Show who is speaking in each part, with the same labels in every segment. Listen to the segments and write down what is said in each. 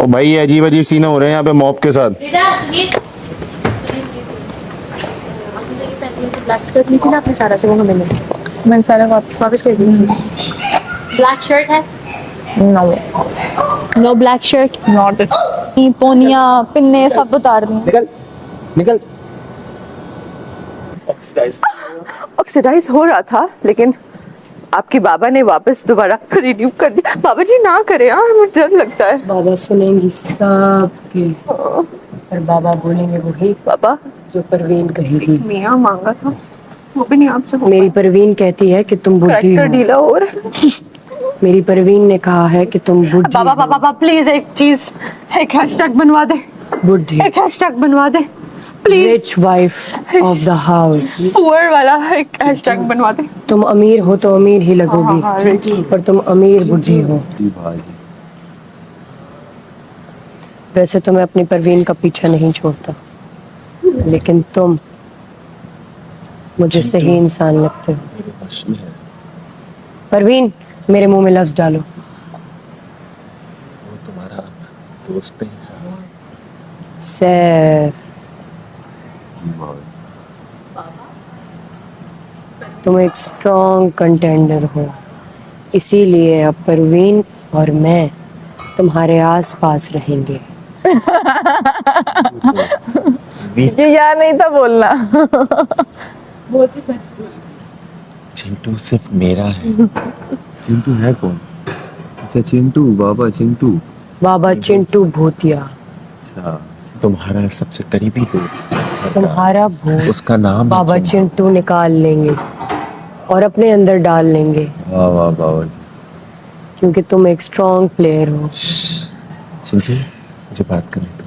Speaker 1: ओ भाई ये अजीब अजीब सीन हो रहे हैं यहाँ पे मॉब के साथ।
Speaker 2: ब्लैक स्कर्ट ली थी ना आपने सारा से, वो हमें नहीं, मैंने सारा वापस वापस कर दी। ब्लैक शर्ट है? No no black shirt, not पोनिया पिन्ने सब उतार दी।
Speaker 3: निकल निकल।
Speaker 4: ऑक्सीडाइज हो रहा था लेकिन आपके बाबा ने वापस दोबारा रिन्यू कर दिया। बाबा जी ना करें, हमें डर लगता है।
Speaker 5: बाबा सुनेंगी सबके, पर बाबा बोलेंगे वही
Speaker 4: बाबा
Speaker 5: जो परवीन कहेगी।
Speaker 4: मियाँ मांगा था, वो भी नहीं आपसे।
Speaker 5: मेरी परवीन कहती है कि तुम बुढ़ी
Speaker 4: कैरेक्टर
Speaker 5: हो।
Speaker 4: ढीला हो रहा है।
Speaker 5: मेरी परवीन ने कहा है कि तुम बुढ़ी
Speaker 4: बाबा
Speaker 5: हो।
Speaker 4: बाबा बाबा प्लीज एक चीज, एक हैशटैग बनवा दे,
Speaker 5: बुढ़ी,
Speaker 4: एक हैशटैग बनवा दे please.
Speaker 5: Rich wife of the house.
Speaker 4: Poor वाला एक हैशटैग बनवा दे।
Speaker 5: तुम अमीर हो तो अमीर ही
Speaker 4: हाँ,
Speaker 5: लगोगी, पर तुम अमीर बुढ़ी हो। वैसे तो मैं अपनी परवीन का पीछा नहीं छोड़ता, लेकिन तुम मुझे सही इंसान लगते हो। परवीन मेरे मुंह में लफ्ज डालो।
Speaker 6: वो तुम्हारा दोस्त नहीं था।
Speaker 5: सैफ, तुम एक स्ट्रॉन्ग कंटेंडर हो, इसीलिए अब परवीन और मैं तुम्हारे आस पास रहेंगे।
Speaker 2: ये यार नहीं था बोलना।
Speaker 6: चिंटू सिर्फ मेरा है। चिंटू है कौन? अच्छा चिंटू, बाबा चिंटू।
Speaker 5: बाबा चिंटू भूतिया।
Speaker 6: अच्छा तुम्हारा सबसे करीबी दोस्त।
Speaker 5: तुम्हारा भूत
Speaker 6: उसका नाम
Speaker 5: बाबा चिंटू निकाल लेंगे और अपने अंदर डाल लेंगे।
Speaker 6: वाह वाह बाबा जी।
Speaker 5: क्योंकि तुम एक स्ट्रॉन्ग प्लेयर हो।
Speaker 6: चिंटू मुझे बात करने दो।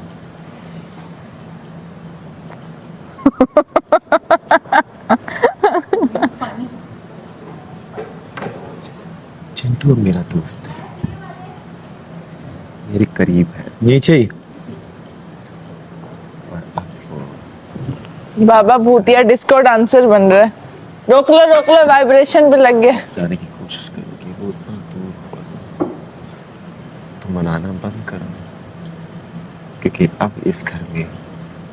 Speaker 6: चिंटू अब मेरा दोस्त है, मेरे करीब है।
Speaker 1: नीचे ही
Speaker 6: और अब वो
Speaker 2: बाबा भूतिया डिस्को डांसर बन रहा है। रोक लो वाइब्रेशन पे लग गया।
Speaker 6: जाने की कोशिश करोगे, वो उतना दूर होगा तो मनाना बंद करो, क्योंकि अब इस घर में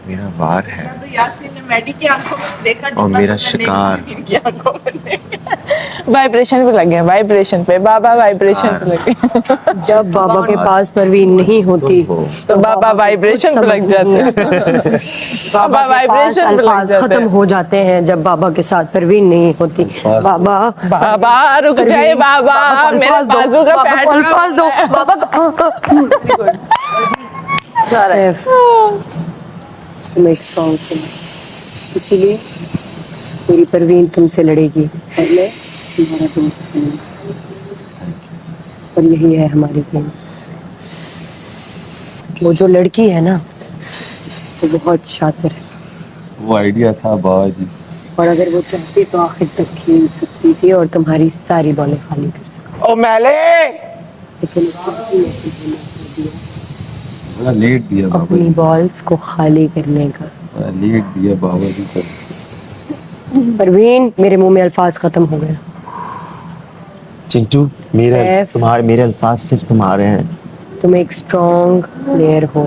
Speaker 6: मेरा वार है।
Speaker 4: यासीन ने मैडी की आंखों में देखा
Speaker 6: और मेरा शिकार।
Speaker 2: वाइब्रेशन पे लग गया, वाइब्रेशन पे बाबा, वाइब्रेशन पे लग गया।
Speaker 5: जब बाबा के पास परवीन नहीं होती
Speaker 2: तो बाबा वाइब्रेशन पे लग जाते हैं। बाबा वाइब्रेशन पे लग
Speaker 5: अल्फाज
Speaker 2: जाते
Speaker 5: खत्म
Speaker 2: हैं।
Speaker 5: हो जाते हैं जब बाबा के साथ परवीन नहीं होती। बाबा
Speaker 2: बाबा रुक जाए बाबा, मेरे बाजू का पैर
Speaker 5: अल्फाज दो बाबा। सैफ, तुम एक स्ट्रॉन्ग तुम, इसीलिए मेरी परवीन तुमसे लड़ेगी और मैं तुम्हारा दोस्त बनूंगा। और यही है हमारी गेम। वो जो लड़की है ना, वो बहुत शातिर है,
Speaker 6: वो आइडिया था बाबा जी।
Speaker 5: और अगर वो चाहती तो आखिर तक खेल सकती थी और तुम्हारी सारी बॉलें खाली कर सकती।
Speaker 1: ओ मैले
Speaker 5: लेकिन उसने
Speaker 6: बड़ा लेट दिया बाबा
Speaker 5: अपनी
Speaker 6: जी,
Speaker 5: बॉल्स को खाली करने का।
Speaker 6: बड़ा लेट दिया बाबा जी पर।
Speaker 5: परवीन मेरे मुंह में अल्फाज खत्म हो गए।
Speaker 6: चिंटू मेरे
Speaker 5: सैफ।
Speaker 6: तुम्हारे मेरे अल्फाज सिर्फ तुम्हारे हैं।
Speaker 5: तुम एक स्ट्रॉन्ग प्लेयर हो,